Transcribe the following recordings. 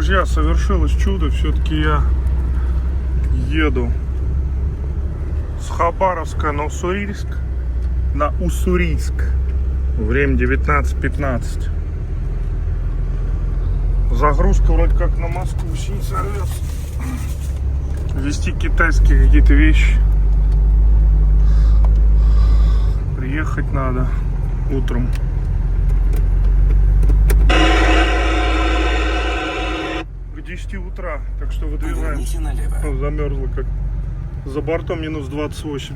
Друзья, совершилось чудо. Все-таки я еду с Хабаровска на Уссурийск. Время 19:15. Загрузка вроде как на Москву не сорвется. Везти китайские какие-то вещи. Приехать надо утром. К 10 утра. Так что выдвигаемся. Замерзло как. За бортом минус 28.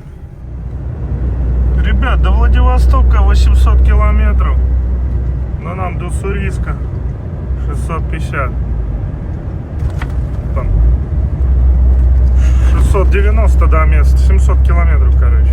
Ребят, до Владивостока 800 километров. Но нам до Уссурийска 650. Там 690 до места. 700 километров, короче.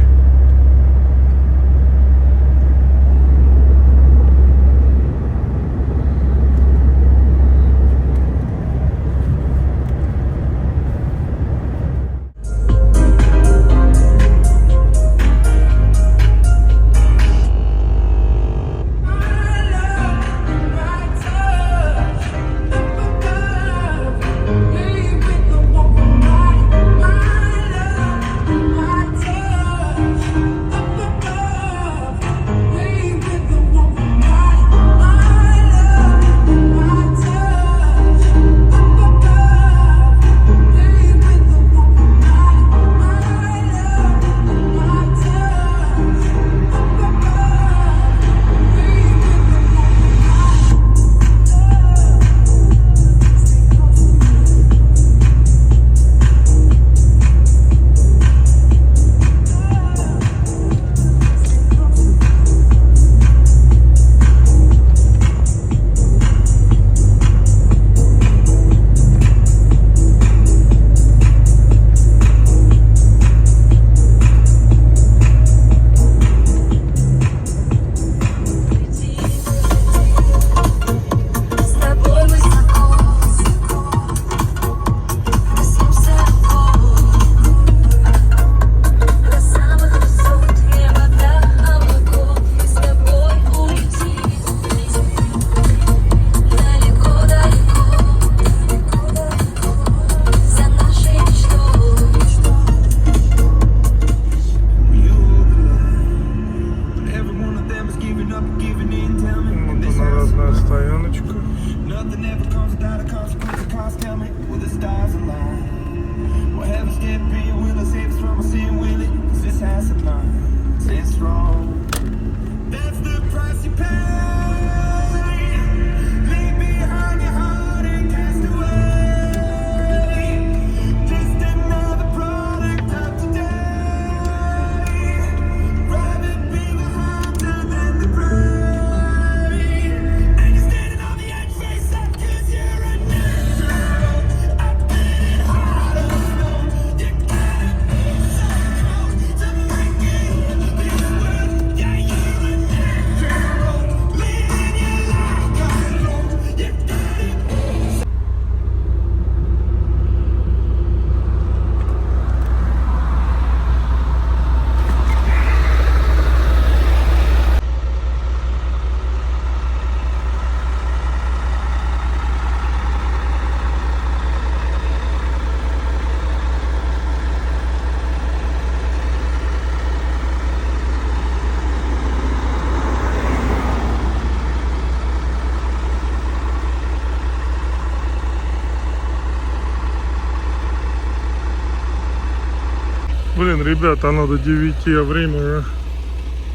Блин, ребята, оно до 9, а время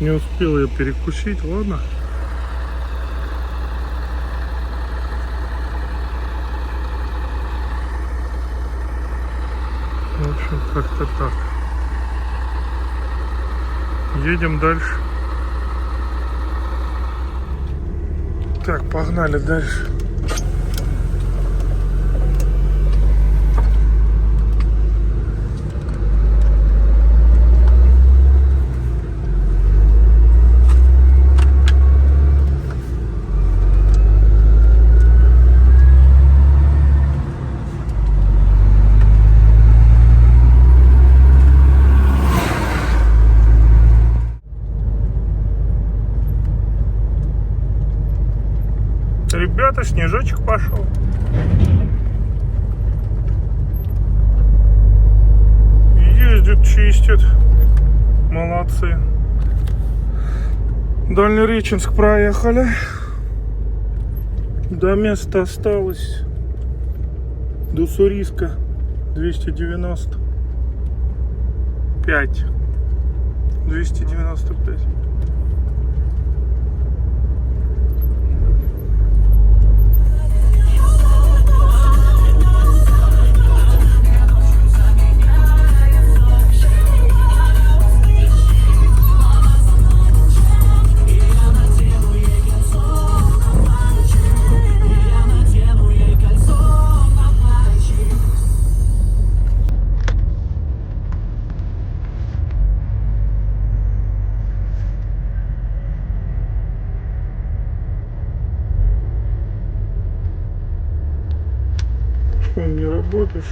не успел я перекусить, ладно. В общем, как-то так. Едем дальше. Так, погнали дальше. Ребята, снежочек пошел. ездит, чистит. Молодцы. Дальнереченск проехали. До места осталось. До Уссурийска 295. 295. Что, не работаешь?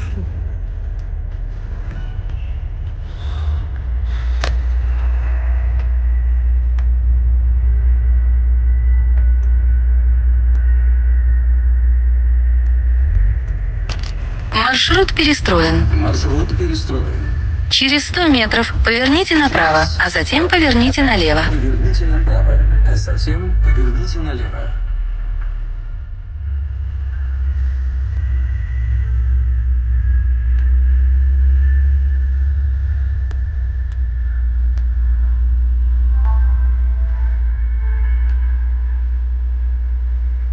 Маршрут перестроен. Маршрут перестроен. Через 100 метров поверните направо, а затем поверните налево. Поверните направо, а затем поверните налево.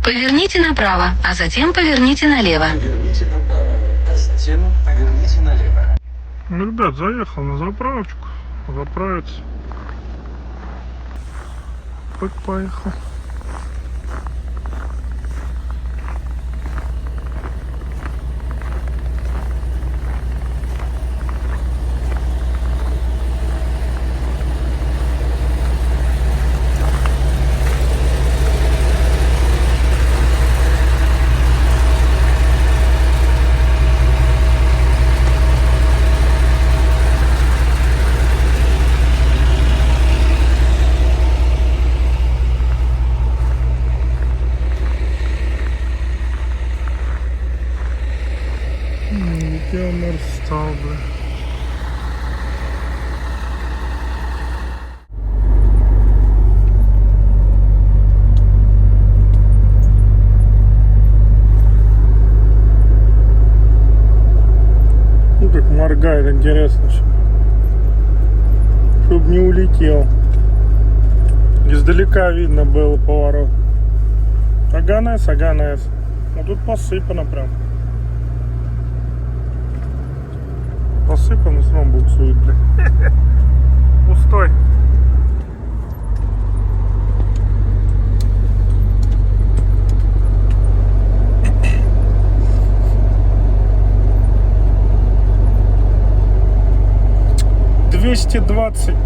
Поверните направо, а затем поверните налево. Поверните направо, а затем поверните налево. Ну, ребят, заехал на заправочку. Заправиться. Хоть поехал. Где он стал, бля? Ну как моргает, интересно, чтобы не улетел. Издалека видно было поворот. Аганес, Аганес. Ну тут посыпано прям. Посыпано, все равно буксует, блин. Пустой.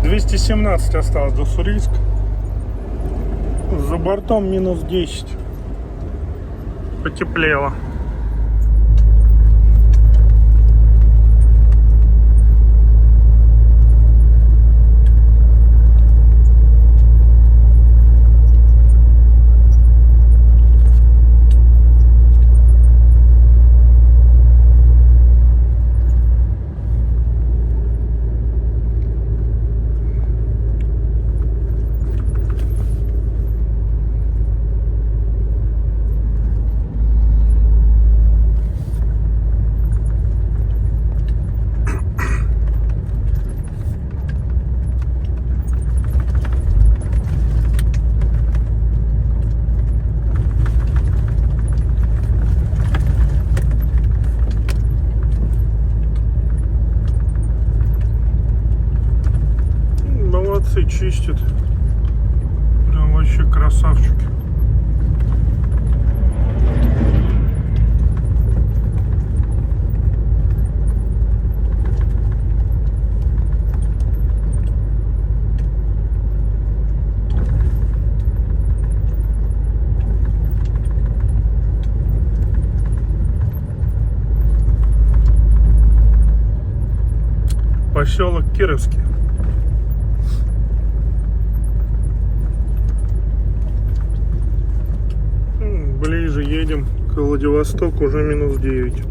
$217 осталось до Уссурийска. За бортом минус 10. Потеплело. Молодцы, чистят. Прям вообще красавчики. Поселок Кировский. Ближе едем к Владивостоку, уже минус 9.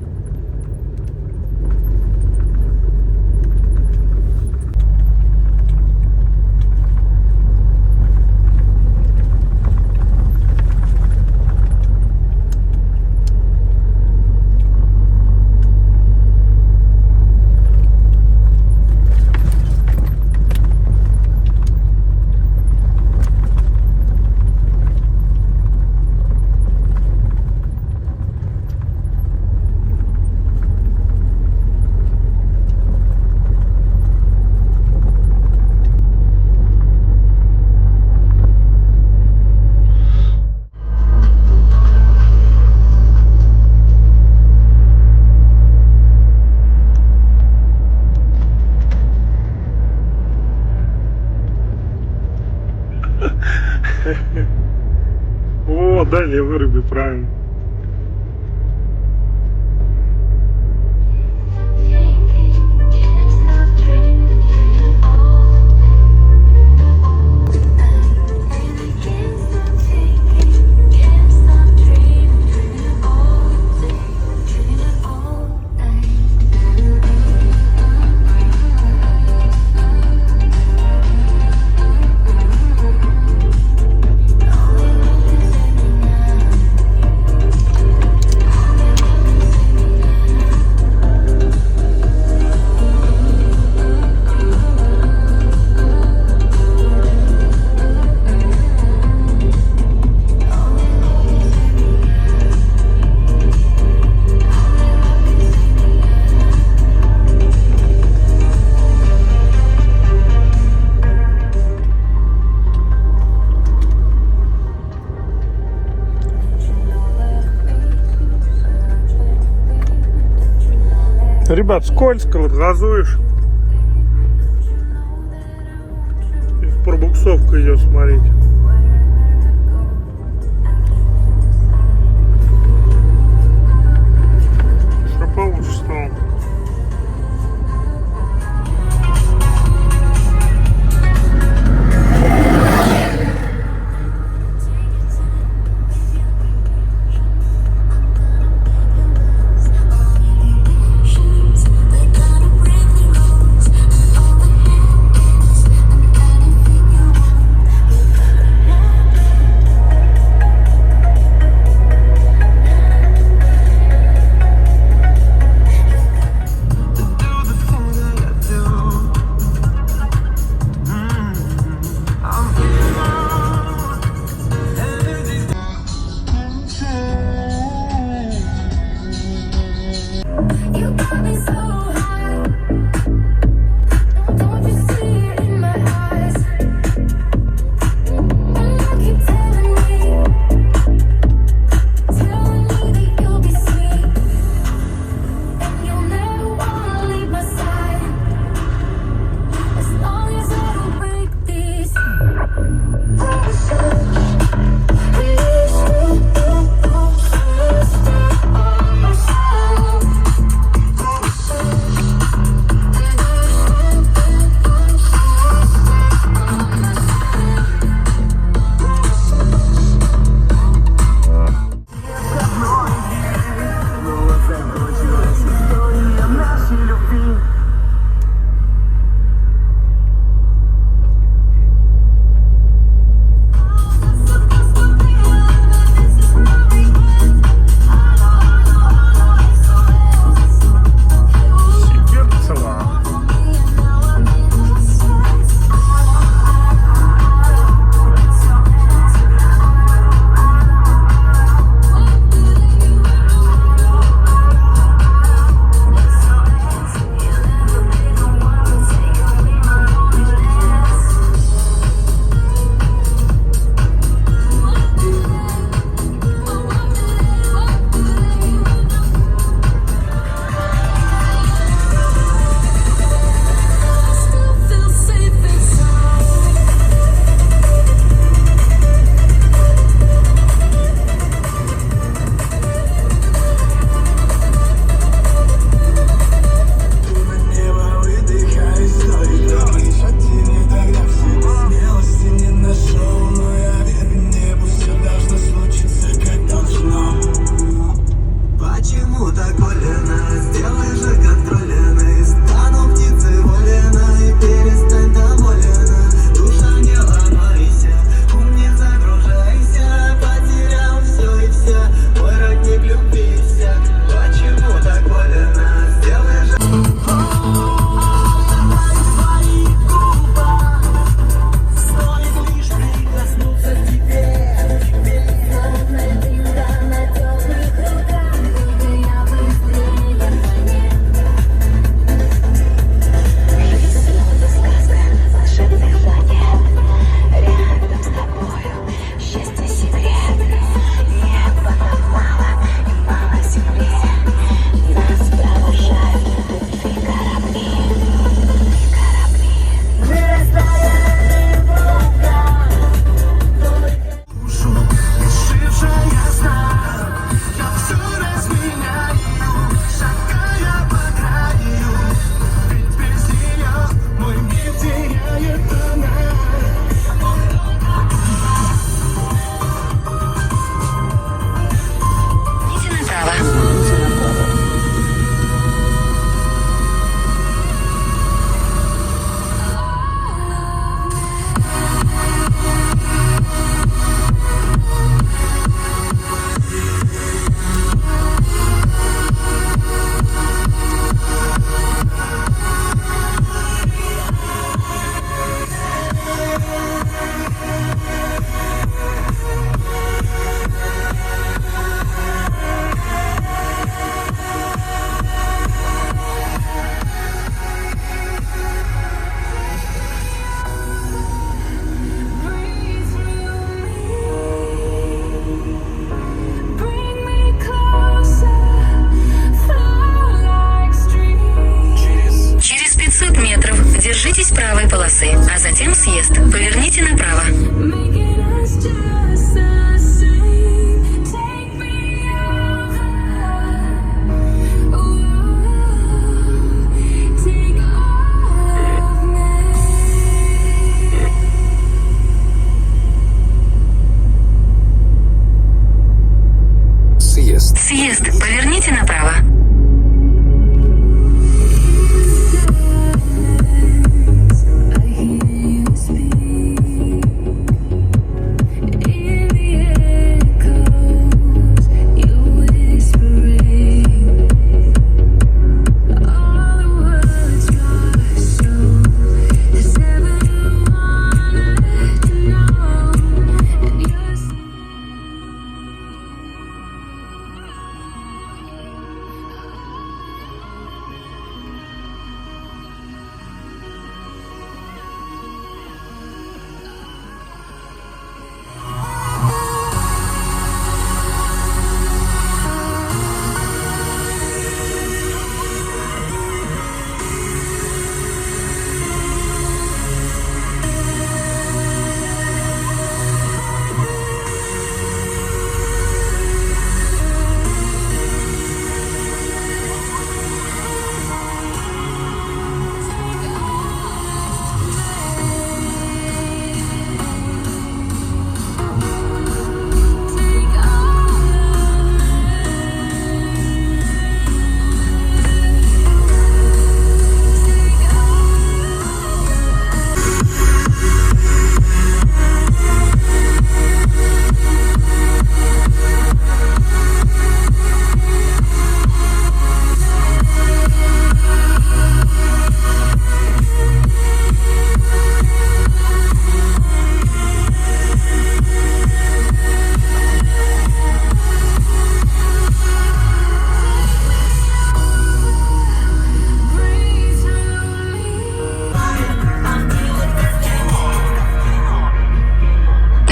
левой рыбе, правильно. Ребят, скользко, вот газуешь. И в пробуксовку идет, смотрите. Все получше стало. затем съезд. Поверните направо. Making us just the same. Take me over. Ooh, take all of me. Съезд. Съезд. Поверните направо. I hear you speak in the echoes. You whispering. All the words are so. Does everyone let you know? And you're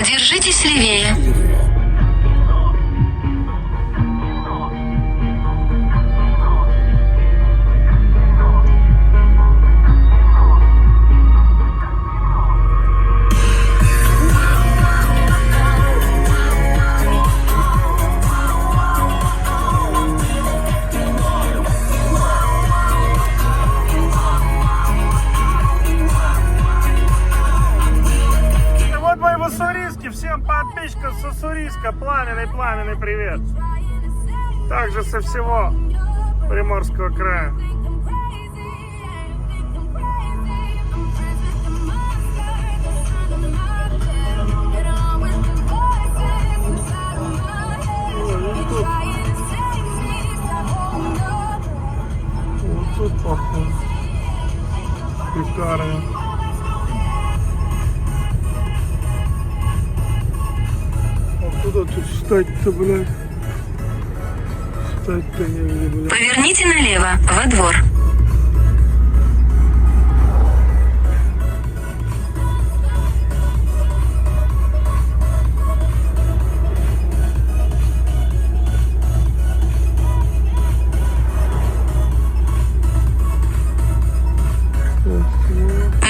Держитесь левее. И вот мои уссурийски, всем подписчикам с Уссурийска пламенный привет. Также со всего Приморского края. Вот тут похоже. Пекарня. Куда тут встать-то, блядь? Встать-то негде, блядь. Поверните налево, во двор.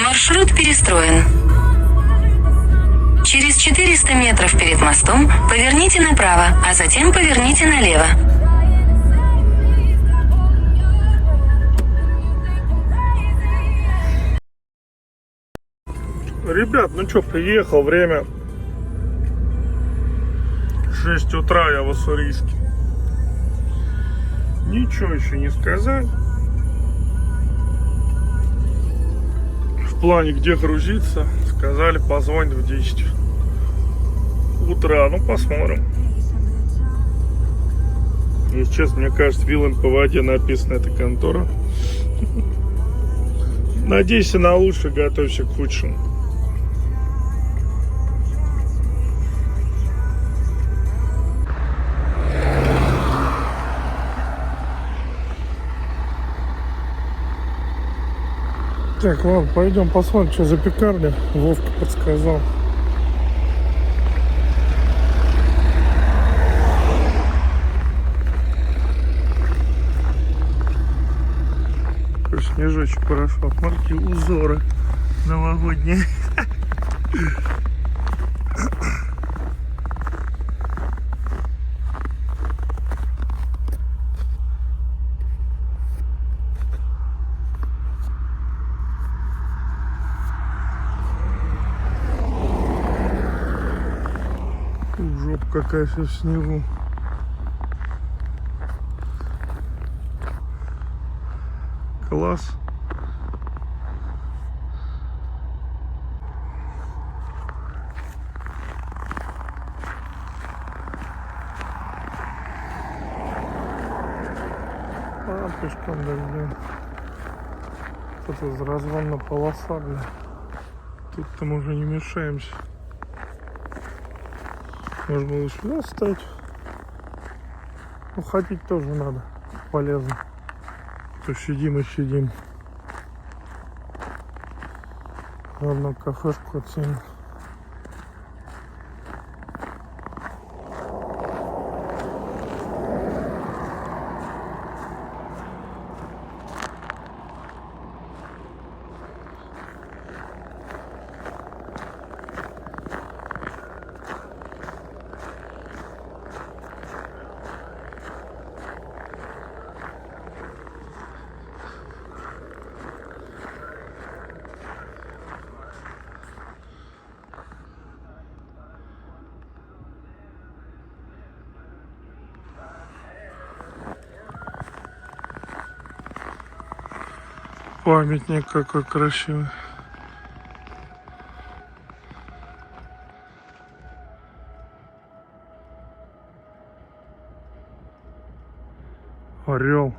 Маршрут перестроен. Через 400 метров перед мостом поверните направо, а затем поверните налево. Ребят, ну что, приехал, время 6 утра, я в Уссурийске. Ничего еще не сказать. В плане, где грузиться, сказали, позвонят в 10 утра. Ну, посмотрим. Если честно, мне кажется, Вилан по воде написана эта контора. Надейся на лучшее, готовься к худшему. Так, ладно, пойдем посмотрим, что за пекарня. Вовка подсказал. Снежочек прошел. Смотрите, узоры новогодние. Жопа какая вся в снегу. Класс. А, пешком дойдем. Тут разгонная полоса, бля. Тут-то мы уже не мешаемся. Можно было сюда встать. Ну, ходить тоже надо. Полезно. То сидим и сидим. Ладно, кафешку оценим. Памятник какой красивый. Орел.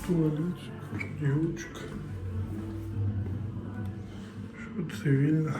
Туалетик, девочка. Что цивильно.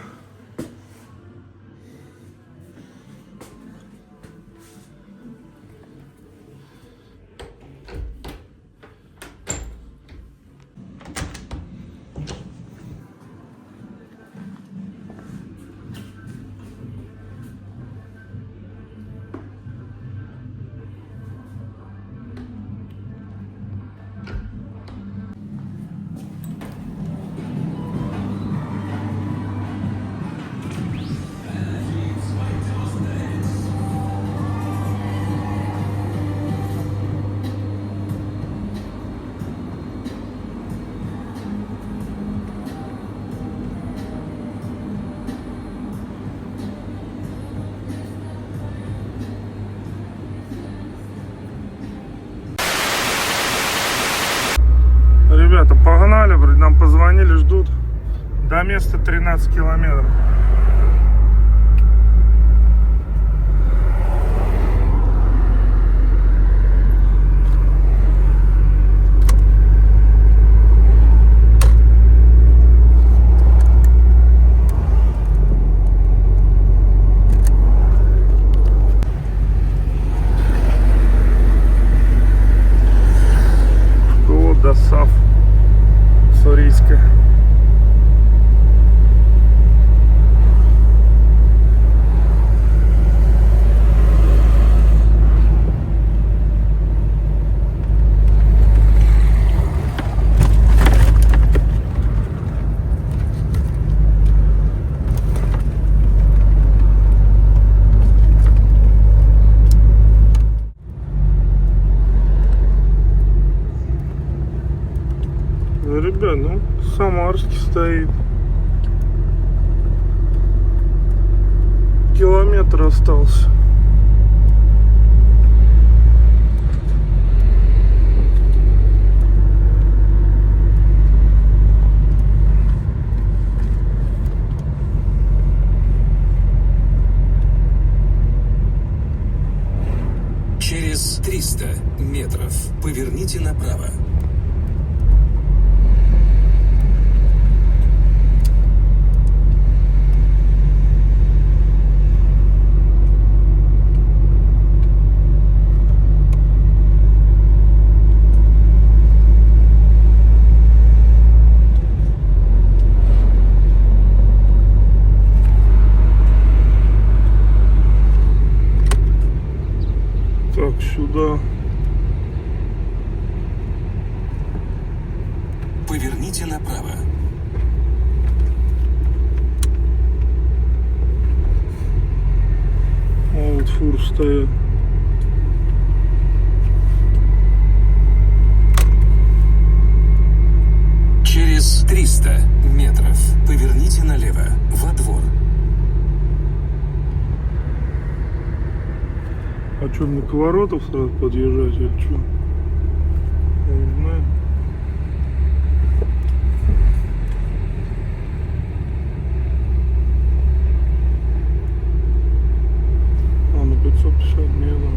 Ребята, погнали, нам позвонили, ждут. До места 13 километров. до САФ Сурийская. Ребят, ну, Самарский стоит. Километр остался. Через 300 метров поверните направо. Так, сюда. Поверните направо. А вот фур стоят. Через 300 метров поверните налево, во двор. А что, на Коворотов сразу подъезжать или что? Я не знаю. А, на 550 метров.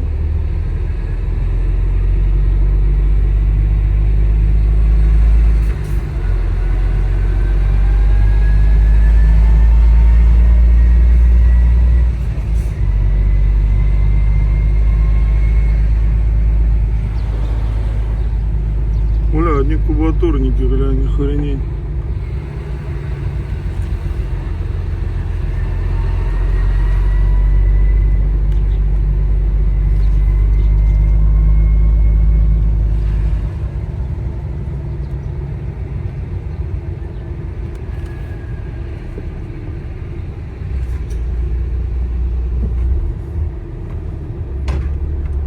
Бля, одни кубатурники, глянь, охренеть.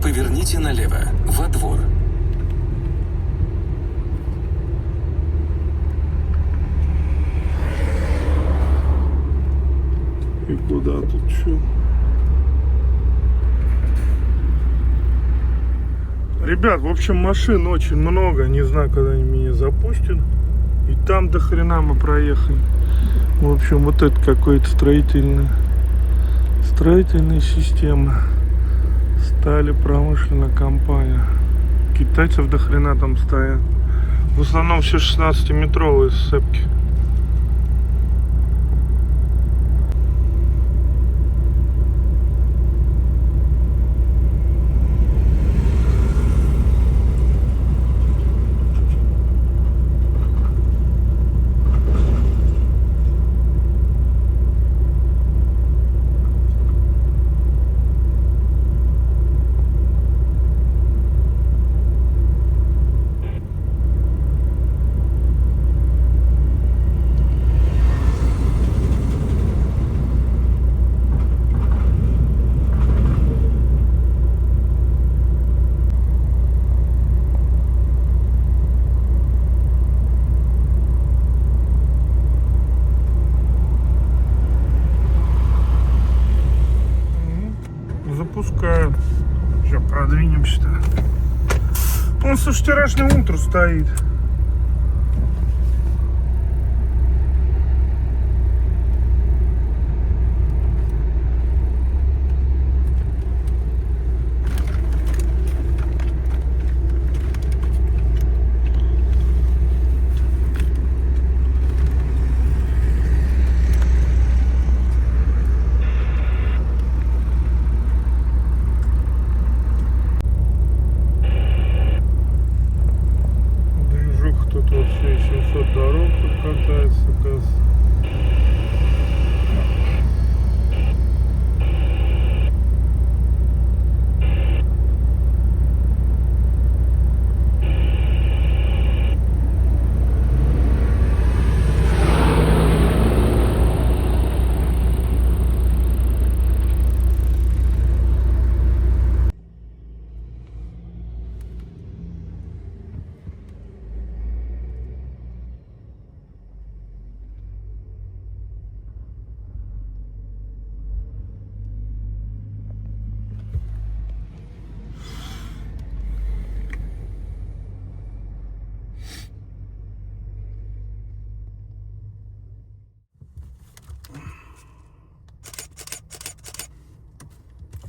Поверните налево, во двор. И куда тут что? Ребят, в общем, машин очень много. Не знаю, когда они меня запустят. И там до хрена мы проехали. В общем, вот это какой-то строительная система. Стали промышленная компания. Китайцев до хрена там стоят. В основном все 16-метровые сцепки. Запускают. Все, продвинемся-то. Он со вчерашнего утра стоит.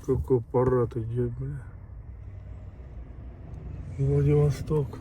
какой парад идет, бля. Владивосток.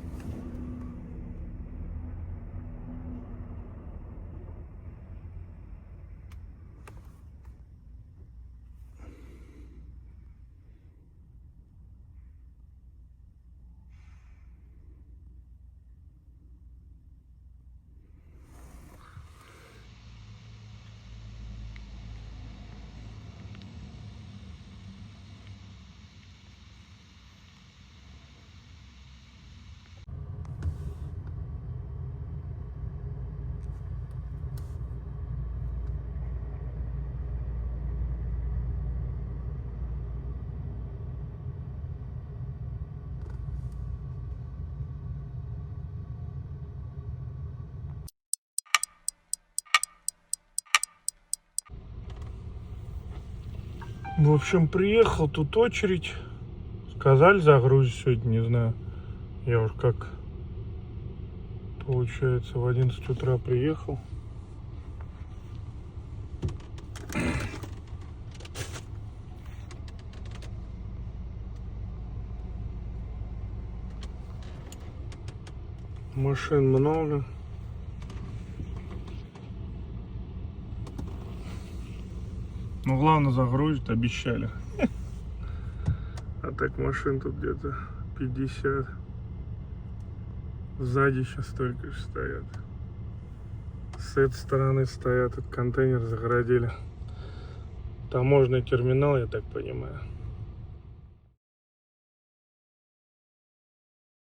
В общем, приехал, тут очередь. Сказали, загрузить сегодня, не знаю. Я уж как, получается, в 11 утра приехал. Машин много. Ну, главное, загрузить обещали. А так машин тут где-то 50. Сзади сейчас только же стоят. С этой стороны стоят, этот контейнер загородили. Таможенный терминал, я так понимаю.